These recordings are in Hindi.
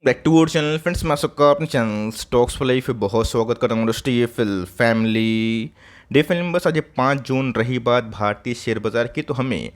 Back to our channel friends, मैं सबका अपने चैनल स्टॉक्स फॉर लाइफ पे बहुत स्वागत करता हूँ। दोस्तों ये फिल फैमिली डे फिल्म बस आज 5 जून रही बात भारतीय शेयर बाजार की, तो हमें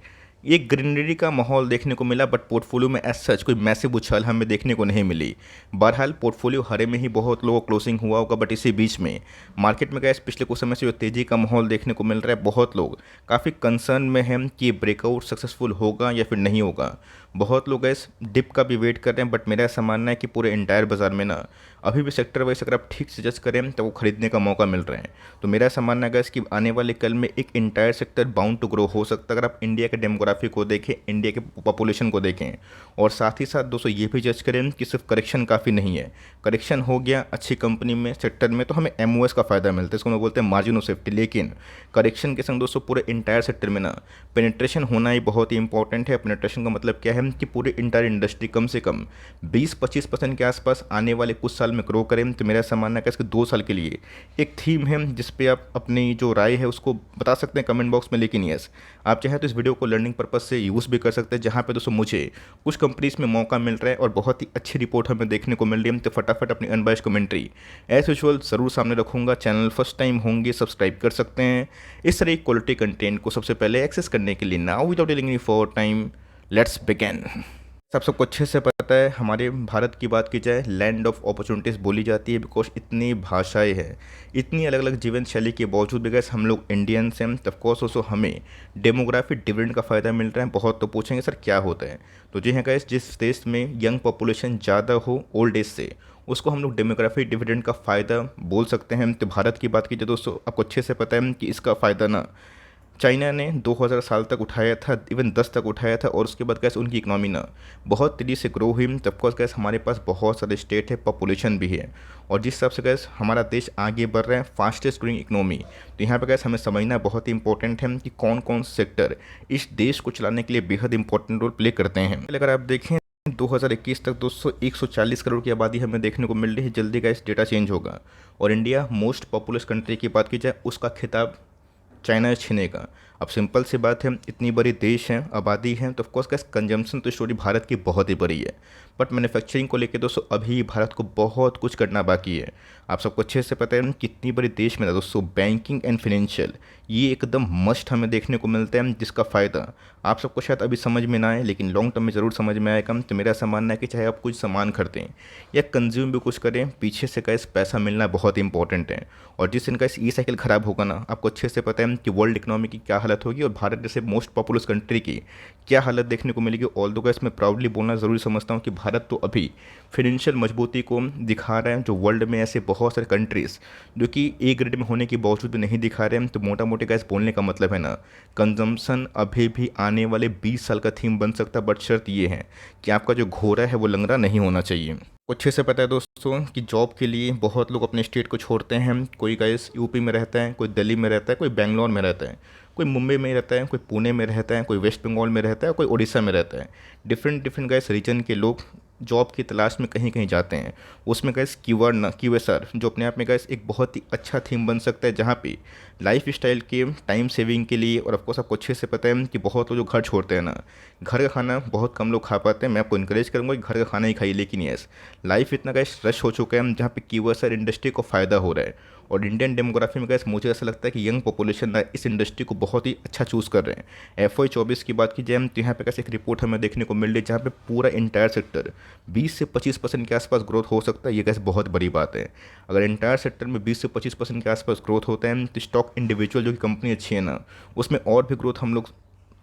एक ग्रीनरी का माहौल देखने को मिला, बट पोर्टफोलियो में एज सच कोई मैसिव उछाल हमें देखने को नहीं मिली। बहरहाल पोर्टफोलियो हरे में ही बहुत लोगों को क्लोजिंग हुआ होगा, बट इसी बीच में मार्केट में गैस पिछले कुछ समय से जो तेज़ी का माहौल देखने को मिल रहा है, बहुत लोग काफ़ी कंसर्न में हैं कि ब्रेकआउट सक्सेसफुल होगा या फिर नहीं होगा। बहुत लोग गैस डिप का भी वेट कर रहे हैं, बट मेरा ऐसा मानना है कि पूरे इंटायर बाजार में ना अभी भी सेक्टर वाइज अगर आप ठीक से जज करें तो वो खरीदने का मौका मिल रहा है। तो मेरा ऐसा मानना है गैस कि आने वाले कल में एक entire sector bound to grow हो सकता है, अगर आप इंडिया के डेमोग्राफी को देखें, इंडिया के पॉपुलेशन को देखें, और साथ ही साथ दोस्तों ये भी जज करें कि सिर्फ करेक्शन काफ़ी नहीं है। करेक्शन हो गया अच्छी कंपनी में, सेक्टर में, तो हमें एमओएस का फ़ायदा मिलता है, इसको हम बोलते हैं मार्जिन ऑफ सेफ्टी। लेकिन करेक्शन के संग दोस्तों पूरे इंटायर सेक्टर में ना पेनिट्रेशन होना ही बहुत ही इंपॉर्टेंट है। पेनिट्रेशन का मतलब क्या है कि पूरी इंटायर इंडस्ट्री कम से कम 20-25% के आसपास आने वाले कुछ साल में ग्रो करें। तो मेरा ऐसा मानना है कि इसके 2 साल के लिए एक थीम है जिस पे आप अपनी जो राय है उसको बता सकते हैं कमेंट बॉक्स में। लेकिन यस, आप चाहें तो इस वीडियो को लर्निंग पर्पज से यूज़ भी कर सकते हैं, जहाँ पे दोस्तों मुझे कुछ कंपनीज में मौका मिल रहा है और बहुत ही अच्छी रिपोर्ट हमें देखने को मिल रही है। तो फटाफट अपनी अनबाइस्ड कमेंट्री एज यूजुअल ज़रूर सामने रखूंगा। चैनल फर्स्ट टाइम होंगे सब्सक्राइब कर सकते हैं इस तरह क्वालिटी कंटेंट को सबसे पहले एक्सेस करने के लिए। Now without delaying any for time, let's begin. सबको अच्छे से पता है, हमारे भारत की बात की जाए लैंड ऑफ अपॉर्चुनिटीज़ बोली जाती है, बिकॉज इतनी भाषाएं हैं, इतनी अलग अलग जीवन शैली के बावजूद भी गैस हम लोग इंडियंस हैं। ऑफकोर्स ऑल्सो हमें डेमोग्राफी डिविडेंड का फ़ायदा मिल रहा है। बहुत तो पूछेंगे सर क्या होता है, तो जी हाँ गैस, जिस देश में यंग पॉपुलेशन ज़्यादा हो ओल्ड एज से, उसको हम लोग डेमोग्राफी डिविडेंड का फ़ायदा बोल सकते हैं। तो भारत की बात की जाए दोस्तों, आपको अच्छे से पता है कि इसका फ़ायदा ना चाइना ने 2000 साल तक उठाया था, इवन 10 तक उठाया था, और उसके बाद कैसे उनकी इकनॉमी ना बहुत तेज़ी से ग्रो हुई। तब कोर्स कैसे हमारे पास बहुत सारे स्टेट है, पॉपुलेशन भी है, और जिस हिसाब से कैसे हमारा देश आगे बढ़ रहा है, फास्टेस्ट ग्रोइंग इकनॉमी, तो यहाँ पे कैसे हमें समझना बहुत ही इंपॉर्टेंट है कि कौन कौन से सेक्टर इस देश को चलाने के लिए बेहद इंपॉर्टेंट रोल प्ले करते हैं। अगर आप देखें 2021 तक दोस्तों 140 करोड़ की आबादी हमें देखने को मिल रही है। जल्दी का इस डेटा चेंज होगा, और इंडिया मोस्ट पॉपुलस कंट्री की बात की जाए, उसका खिताब चाइना छीनेगा। अब सिंपल सी बात है, इतनी बड़ी देश है, आबादी है, तो ऑफकोर्स का कंजम्पशन तो स्टोरी भारत की बहुत ही बड़ी है, बट मैन्युफैक्चरिंग को लेकर दोस्तों अभी भारत को बहुत कुछ करना बाकी है। आप सबको अच्छे से पता है कितनी बड़ी देश में ना दोस्तों बैंकिंग एंड फाइनेंशियल ये एकदम मस्ट हमें देखने को मिलता है, जिसका फ़ायदा आप सबको शायद अभी समझ में ना आए, लेकिन लॉन्ग टर्म में ज़रूर समझ में आएगा। तो मेरा ऐसा मानना है कि चाहे आप कुछ सामान खरीदें या कंज्यूम भी कुछ करें, पीछे से कैसे पैसा मिलना बहुत इंपॉर्टेंट है। और जिस दिन का इस ई साइकिल ख़राब होगा ना, आपको अच्छे से पता है कि वर्ल्ड इकोनॉमी की क्या हालत होगी और भारत जैसे मोस्ट पॉपुलस कंट्री की क्या हालत देखने को मिलेगी। ऑल दो गैस मैं प्राउडली बोलना ज़रूरी समझता हूँ कि भारत तो अभी फिनेंशियल मजबूती को दिखा रहा है, जो वर्ल्ड में ऐसे बहुत सारे कंट्रीज़ जो कि ए ग्रेड में होने के बावजूद भी नहीं दिखा रहे हैं। तो मोटा मोटी गैस बोलने का मतलब है ना, कंजम्पशन अभी भी आने वाले 20 साल का थीम बन सकता है, बट शर्त ये है कि आपका जो घोड़ा है वो लंगड़ा नहीं होना चाहिए। अच्छे से पता है दोस्तों कि जॉब के लिए बहुत लोग अपने स्टेट को छोड़ते हैं। कोई गाइस यूपी में रहता है, कोई दिल्ली में रहता है, कोई बेंगलोर में रहता है, कोई मुंबई में रहता है, कोई पुणे में रहता है, कोई वेस्ट बंगाल में रहता है, कोई उड़ीसा में रहता है। डिफरेंट डिफरेंट गाइस रीजन के लोग जॉब की तलाश में कहीं कहीं जाते हैं। उसमें गैस कीवर्ड ना क्यूएसआर जो अपने आप में गैस एक बहुत ही अच्छा थीम बन सकता है, जहाँ पे लाइफ स्टाइल के टाइम सेविंग के लिए, और ऑफकोर्स आपको अच्छे से पता है कि बहुत लोग जो घर छोड़ते हैं ना, घर का खाना बहुत कम लोग खा पाते हैं। मैं आपको इनकरेज करूँगा कि घर का खाना ही खाइए, लेकिन यस लाइफ इतना गैस रश हो चुका है जहाँ पे क्यूएसआर इंडस्ट्री को फ़ायदा हो रहा है। और इंडियन डेमोग्राफी में गैस मुझे ऐसा लगता है कि यंग पॉपुलेशन ना इस इंडस्ट्री को बहुत ही अच्छा चूज़ कर रहे हैं। FY24 की बात की जाए तो यहाँ पे कैसे एक रिपोर्ट हमें देखने को मिल रही है, जहाँ पे पूरा इंटायर सेक्टर 20 से 25% के आसपास ग्रोथ हो सकता है। ये गैस बहुत बड़ी बात है। अगर इंटायर सेक्टर में 20 से 25% के आसपास ग्रोथ होता है, तो स्टॉक इंडिविजुअल जो कि कंपनी अच्छी है ना, उसमें और भी ग्रोथ हम लोग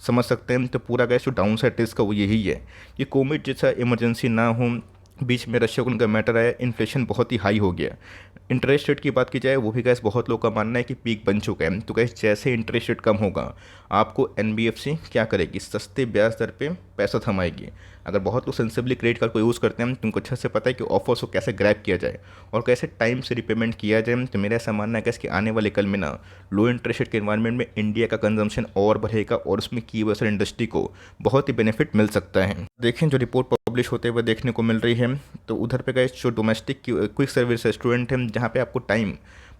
समझ सकते हैं। तो पूरा गैस जो डाउन साइड रिस्क का वो यही है कि कोविड जैसा इमरजेंसी ना हो, बीच में रशिया उनका मैटर आया, इन्फ्लेशन बहुत ही हाई हो गया। इंटरेस्ट रेट की बात की जाए, वो भी गैस बहुत लोग का मानना है कि पीक बन चुका है। तो गैस जैसे इंटरेस्ट रेट कम होगा, आपको NBFC क्या करेगी, सस्ते ब्याज दर पे पैसा थमाएगी। अगर बहुत लोग सेंसिबली क्रेडिट कार्ड को यूज़ करते हैं, तुमको अच्छे से पता है कि ऑफर्स को कैसे ग्रैब किया जाए और कैसे टाइम से रिपेमेंट किया जाए। तो मेरा ऐसा मानना है कि आने वाले कल में ना लो इंटरेस्ट रेट के एनवायरनमेंट में इंडिया का कंजम्पशन और बढ़ेगा, और उसमें की वजह से इंडस्ट्री को बहुत ही बेनिफिट मिल सकता है। देखें जो रिपोर्ट पब्लिश होते हुए देखने को मिल रही है, तो उधर पे गए जो डोमेस्टिक क्विक सर्विस रेस्टोरेंट है, जहाँ पे आपको टाइम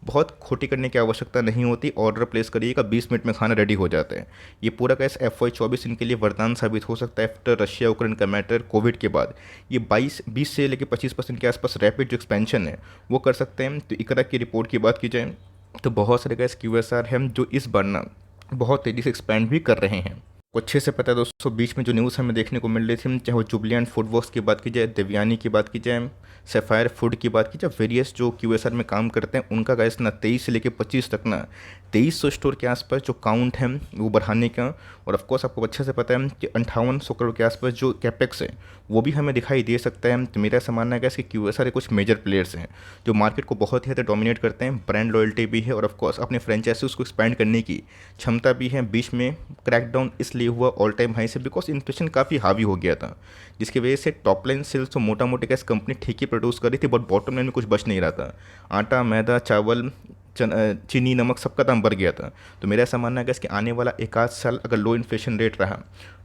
बहुत खोटी करने की आवश्यकता नहीं होती, ऑर्डर प्लेस करिएगा 20 मिनट में खाना रेडी हो जाता है। ये पूरा कैस FY24 इनके लिए वरदान साबित हो सकता है। आफ्टर रशिया यूक्रेन का मैटर, कोविड के बाद ये 20 से लेकर 25% के आसपास रैपिड जो एक्सपेंशन है वो कर सकते हैं। तो इकरा की रिपोर्ट की बात की जाए तो बहुत सारे गैस QSR हैं जो इस बार ना बहुत तेज़ी से एक्सपैंड भी कर रहे हैं। को अच्छे से पता है दोस्तों, बीच में जो न्यूज़ हमें देखने को मिल रही थी, चाहे वो जुबलियंट फूड वर्क्स की बात की जाए, देवयानी की बात की जाए, सैफायर फूड की बात की जाए, वेरियस जो QSR में काम करते हैं उनका गैस ना 23 से लेकर 25 तक ना 2300 स्टोर के आसपास जो काउंट है वो बढ़ाने का। और ऑफकोर्स आपको अच्छे से पता है कि 5800 करोड़ के आसपास जो कैपेक्स है वो भी हमें दिखाई दे सकता है। तो मेरा ऐसा मानना है कि इसके QSR कुछ मेजर प्लेयर्स हैं जो मार्केट को बहुत ही ज़्यादा डोमिनेट करते हैं, ब्रांड लॉयल्टी भी है और ऑफकोर्स अपने फ्रेंचाइजीज को एक्सपैंड करने की क्षमता भी है। बीच में क्रैकडाउन इसलिए हुआ ऑल टाइम हाई से बिकॉज इन्फ्लेशन काफ़ी हावी हो गया था, जिसकी वजह से टॉप लाइन सेल्स तो मोटा मोटी गैस कंपनी ठीक ही प्रोड्यूस कर रही थी, बट बॉटम लाइन में कुछ बच नहीं रहा था। आटा, मैदा, चावल, चीनी, नमक सबका दाम बढ़ गया था। तो मेरा ऐसा मानना है कि आने वाला एक आध साल अगर लो इन्फ्लेशन रेट रहा,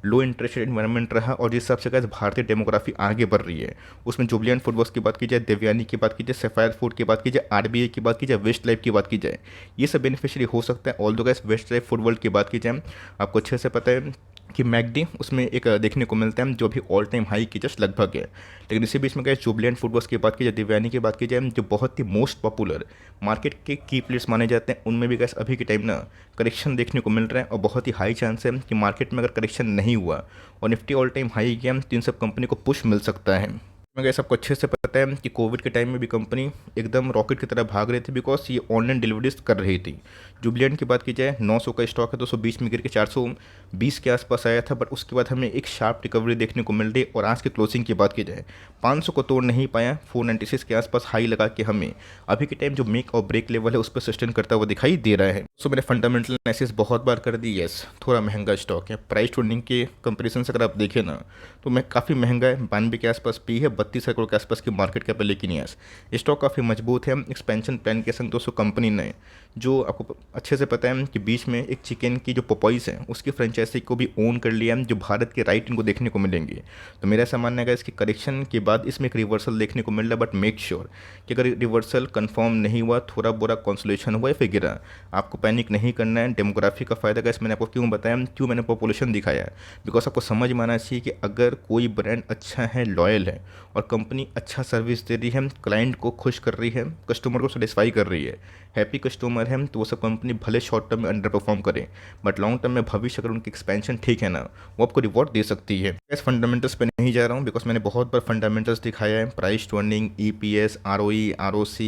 लो इंटरेस्ट रेट इन्वायरमेंट रहा और जिस हिसाब से गैस भारतीय डेमोग्राफी आगे बढ़ रही है, उसमें जुबलियंट फूड वर्क्स की बात की जाए, देवयानी की बात की जाए, सैफायर फूड की बात की जाए, RBI की बात की जाए, वेस्ट लाइफ की बात की जाए, ये सब बेनिफिशियरी हो सकता है। Although gas waste life food world की बात की जाए, आपको अच्छे से पता है कि मैकडी उसमें एक देखने को मिलता है जो भी ऑल टाइम हाई की जस्ट लगभग है। लेकिन इसी बीच में गए जुबलियंट फूड वर्क्स की बात की जाए, देवयानी की बात की जाए, जो बहुत ही मोस्ट पॉपुलर मार्केट के की प्लेयर्स माने जाते हैं, उनमें भी गैस अभी के टाइम ना करेक्शन देखने को मिल रहा है और बहुत ही हाई चांस है कि मार्केट में अगर करेक्शन नहीं हुआ और निफ्टी ऑल टाइम हाई गया तो इन सब कंपनी को पुश मिल सकता है। मगर सबको अच्छे से पता है कि कोविड के टाइम में भी कंपनी एकदम रॉकेट की तरह भाग रही थी बिकॉज ये ऑनलाइन डिलीवरीज कर रही थी। जुबलियंट की बात की जाए 900 का स्टॉक है, 220 में गिर के 420 के आसपास आया था, बट उसके बाद हमें एक शार्प रिकवरी देखने को मिल रही। और आज की क्लोजिंग की बात की जाए 500 को तोड़ नहीं पाया, 496 के आसपास हाई लगा के हमें अभी के टाइम जो मेक और ब्रेक लेवल है उस पर सस्टेन करता हुआ दिखाई दे रहा है। सो मैंने फंडामेंटल एनालिसिस बहुत बार कर दी, यस थोड़ा महंगा स्टॉक है, प्राइस टू अर्निंग के कंपेरिजन से अगर आप देखें ना तो मैं काफ़ी महंगा है, 92 के आसपास पी है, 32 करोड़ के आसपास की मार्केट कैप है। लेकिन यस स्टॉक काफ़ी मजबूत है। एक्सपेंशन प्लान के संग दोस्तों कंपनी ने जो आपको अच्छे से पता है कि बीच में एक चिकन की जो पॉपॉइस है उसकी फ्रेंचाइजी को भी ओन कर लिया है, जो भारत के राइट इनको देखने को मिलेंगे। तो मेरा ऐसा मानना है इसकी करेक्शन के बाद इसमें एक रिवर्सल देखने को मिल रहा है, बट मेक श्योर कि अगर रिवर्सल कंफर्म नहीं हुआ, थोड़ा बुरा कंसोलेशन हुआ या फिर गिरा, आपको पैनिक नहीं करना है। डेमोग्राफी का फायदा गाइस मैंने आपको क्यों बताया, क्यों मैंने पॉपुलेशन दिखाया है, बिकॉज आपको समझ में आना चाहिए कि अगर कोई ब्रांड अच्छा है, लॉयल है और कंपनी अच्छा सर्विस दे रही है, क्लाइंट को खुश कर रही है, कस्टमर को सेटिस्फाई कर रही है, हैप्पी कस्टमर है, तो वो सब कंपनी भले शॉर्ट टर्म में अंडर परफॉर्म करे बट लॉन्ग टर्म में भविष्य अगर उनकी एक्सपेंशन ठीक है ना वो आपको रिवॉर्ड दे सकती है। इस फंडामेंटल्स पे नहीं जा रहा हूँ बिकॉज मैंने बहुत बार फंडामेंटल्स दिखाया है, price to earning, EPS, ROE, ROC,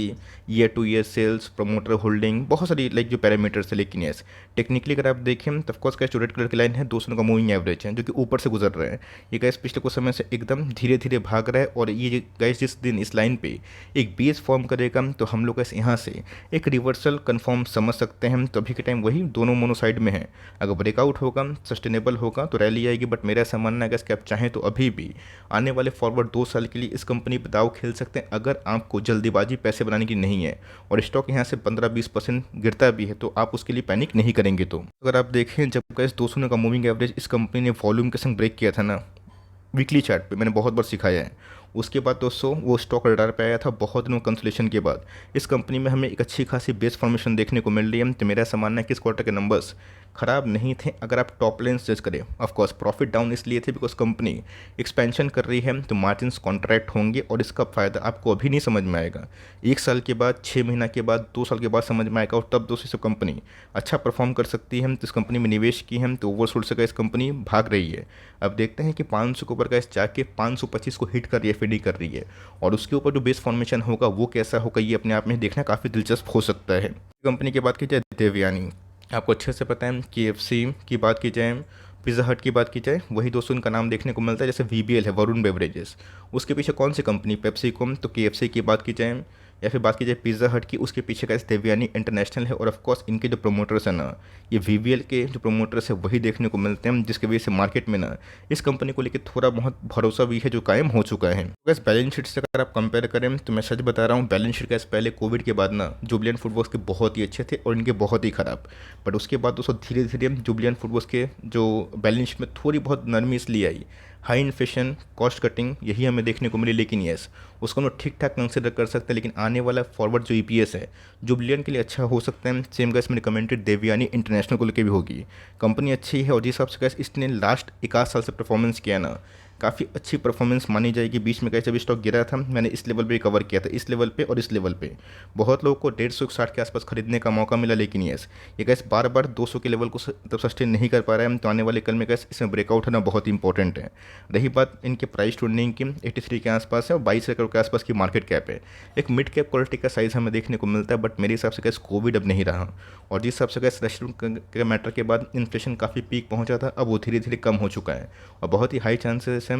year to year sales, promoter holding, बहुत सारी लाइक जो पैरामीटर्स है। लेकिन यस टेक्निकली अगर आप देखें तो ऑफकोर्स कैश जो रेड कलर की लाइन है 200 का मूविंग एवरेज है जो कि ऊपर से गुजर रहा है। ये गैस पिछले कुछ समय से एकदम धीरे धीरे भाग रहा है और ये गैस जिस दिन इस लाइन पे एक बेस फॉर्म करेगा तो हम लोग गैस यहाँ से एक रिवर्सल कन्फर्म समझ सकते हैं। तो अभी के टाइम वही दोनों मोनो साइड में है, अगर ब्रेकआउट होगा सस्टेनेबल होगा तो रैली आएगी, बट मेरा ऐसा मानना है कि आप चाहें तो अभी भी आने वाले फॉरवर्ड 2 साल के लिए इस कंपनी पर दाव खेल सकते हैं अगर आपको जल्दीबाजी पैसे बनाने की नहीं है और स्टॉक यहाँ से 15-20% गिरता भी है तो आप उसके लिए पैनिक नहीं करेंगे। तो अगर आप देखें जब गैस 200 का मूविंग एवरेज इस कंपनी ने वॉल्यूम के संग ब्रेक किया था ना वीकली चार्ट पे, मैंने बहुत बार सिखाया है, उसके बाद दोस्तों वो स्टॉक रडार पे आया था बहुत दिनों कंसोलेशन के बाद। इस कंपनी में हमें एक अच्छी खासी बेस फॉर्मेशन देखने को मिल रही है। तो मेरा ऐसा मानना है कि इस क्वार्टर के नंबर्स खराब नहीं थे अगर आप टॉप लाइन जज करें। ऑफकोर्स प्रॉफिट डाउन इसलिए थे बिकॉज कंपनी एक्सपेंशन कर रही है तो मार्जिन्स कॉन्ट्रैक्ट होंगे और इसका फ़ायदा आपको अभी नहीं समझ में आएगा, 1 साल के बाद, 6 महीना के बाद, 2 साल के बाद समझ में आएगा और तब दोस्तों से कंपनी अच्छा परफॉर्म कर सकती है। तो इस कंपनी में निवेश की है तो ओवरसोल्ड से इस कंपनी भाग रही है। अब देखते हैं कि 500 के ऊपर का जाके 525 को हिट कर रही है, FD कर रही है और उसके ऊपर जो बेस फॉर्मेशन होगा वो कैसा होगा ये अपने आप में देखना काफ़ी दिलचस्प हो सकता है। कंपनी की बात की जाए देवयानी, आपको अच्छे से पता है KFC की बात की जाए, पिज़्ज़ा हट की बात की जाए, वही दोस्तों उनका नाम देखने को मिलता है। जैसे VBL है, वरुण बेवरेजेस, उसके पीछे कौन सी कंपनी, पेप्सिको। तो KFC की बात की जाए या फिर बात की जाए पिज़्ज़ा हट की, उसके पीछे का देवयानी इंटरनेशनल है और ऑफकोर्स इनके जो प्रोमोटर्स हैं ना ये VBL के जो प्रोमोटर्स है वही देखने को मिलते हैं, जिसकी वजह से मार्केट में ना इस कंपनी को लेकर थोड़ा बहुत भरोसा भी है जो कायम हो चुका है। बस बैलेंस शीट से अगर आप कंपेयर करें तो मैं सच बता रहा हूँ, बैलेंस शीट कैसे पहले कोविड के बाद ना जुबलियंट फूड वर्क्स के बहुत ही अच्छे थे और इनके बहुत ही खराब, बट उसके बाद दोस्तों धीरे धीरे जुबलियंट फूड वर्क्स के जो बैलेंस शीट में थोड़ी बहुत नरमी इसलिए आई, हाई इन्फ्लेशन, कॉस्ट कटिंग यही हमें देखने को मिली, लेकिन येस उसको हम लोग ठीक ठाक कंसिडर कर सकते हैं। लेकिन आने वाला फॉरवर्ड जो ईपीएस है जुबलियन के लिए अच्छा हो सकता है। सेम गैस मैंने कमेंटेड देवयानी इंटरनेशनल को लेकर भी होगी। कंपनी अच्छी है और जिस हिसाब से गैस इसने लास्ट 1 साल से परफॉर्मेंस किया ना, काफ़ी अच्छी परफॉर्मेंस मानी जाएगी। बीच में कैसे भी स्टॉक गिरा था, मैंने इस लेवल पे कवर किया था, इस लेवल पे और इस लेवल पे बहुत लोगों को 150-160 के आसपास खरीदने का मौका मिला। लेकिन यस ये गैस बार बार 200 के लेवल को सस्टेन नहीं कर पा रहा है। तो आने वाले कल में गैस इसमें ब्रेकआउट होना बहुत इंपॉर्टेंट है। रही बात इनके प्राइस टूटने की, 83 के आसपास है और 22 करोड़ के आसपास की मार्केट कैप है। एक मिड कैप क्वालिटी का साइज़ हमें देखने को मिलता है, बट मेरे हिसाब से गैस कोविड अब नहीं रहा और जिस हिसाब से गैस रशियन के मैटर के बाद इन्फ्लेशन काफ़ी पीक पहुंचा था, अब वो धीरे धीरे कम हो चुका है और बहुत ही हाई चांसेस हैं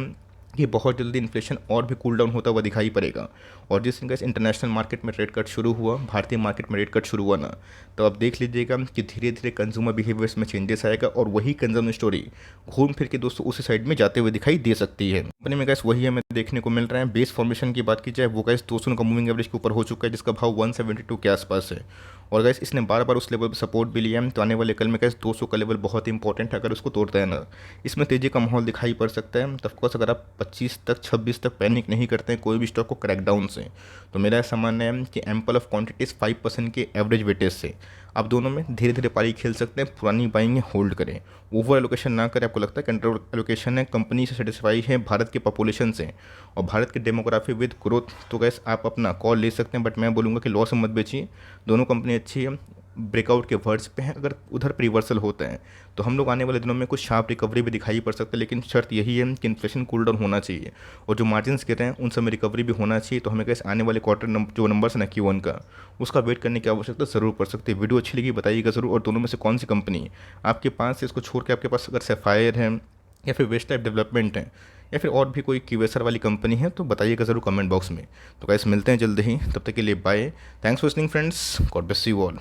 कि बहुत जल्दी इन्फ्लेशन और भी कूल डाउन होता हुआ दिखाई पड़ेगा। और जिस दिन इंटरनेशनल मार्केट में रेट कट शुरू हुआ, भारतीय मार्केट में रेट कट शुरू हुआ ना, तो आप देख लीजिएगा कि धीरे धीरे कंज्यूमर बिहेवियर्स में चेंजेस आएगा और वही कंज्यूमर स्टोरी घूम फिर के दोस्तों उसी साइड में जाते हुए दिखाई दे सकती है। कंपनी में गैस वही हमें देखने को मिल रहा है। बेस फॉर्मेशन की बात की जाए, वो गैस 200 का मूविंग एवरेज के ऊपर हो चुका है, जिसका भाव 172 के आसपास है और गैस इसने बार बार उस लेवल पर सपोर्ट भी लिया है। तो आने वाले कल में गैस 200 का लेवल बहुत इंपॉर्टेंट है, अगर उसको तोड़ता है ना, इसमें तेजी का माहौल दिखाई पड़ सकता है। तो ऑफकोर्स अगर आप 25 तक 26 तक पैनिक नहीं करते हैं कोई भी स्टॉक को क्रैकडाउन से, तो मेरा ऐसा मानना है कि एम्पल ऑफ क्वांटिटीज 5% के एवरेज वेटेज से आप दोनों में धीरे धीरे पारी खेल सकते हैं। पुरानी बाइंग होल्ड करें, ओवर एलोकेशन ना करें। आपको लगता है कंट्रोल एलोकेशन है, कंपनी से सेटिस्फाई है भारत के पॉपुलेशन से और भारत की डेमोग्राफी विद ग्रोथ, तो गैस आप अपना कॉल ले सकते हैं। बट मैं बोलूँगा कि लॉस में मत बेचिए, दोनों कंपनी अच्छी है, ब्रेकआउट के वर्ड्स पे हैं। अगर उधर रिवर्सल होता है तो हम लोग आने वाले दिनों में कुछ शार्प रिकवरी भी दिखाई पड़ सकता है, लेकिन शर्त यही है कि इन्फ्लेशन कूल डाउन होना चाहिए और जो मार्जिन्स गिर रहे हैं उन सब में रिकवरी भी होना चाहिए। तो हमें कैसे आने वाले क्वार्टर जो नंबर्स है ना Q1 का, उसका वेट करने की आवश्यकता ज़रूर पड़ सकती है। वीडियो अच्छी लगी बताइएगा ज़रूर, और दोनों में से कौन सी कंपनी आपके पास है, इसको छोड़ के आपके पास अगर सैफायर है या फिर वेस्ट टाइप डेवलपमेंट है या फिर और भी कोई क्यूएसआर वाली कंपनी है, तो बताइएगा ज़रूर कमेंट बॉक्स में। तो गाइस मिलते हैं जल्द ही, तब तक के लिए bye. Thanks for listening friends, god bless you all.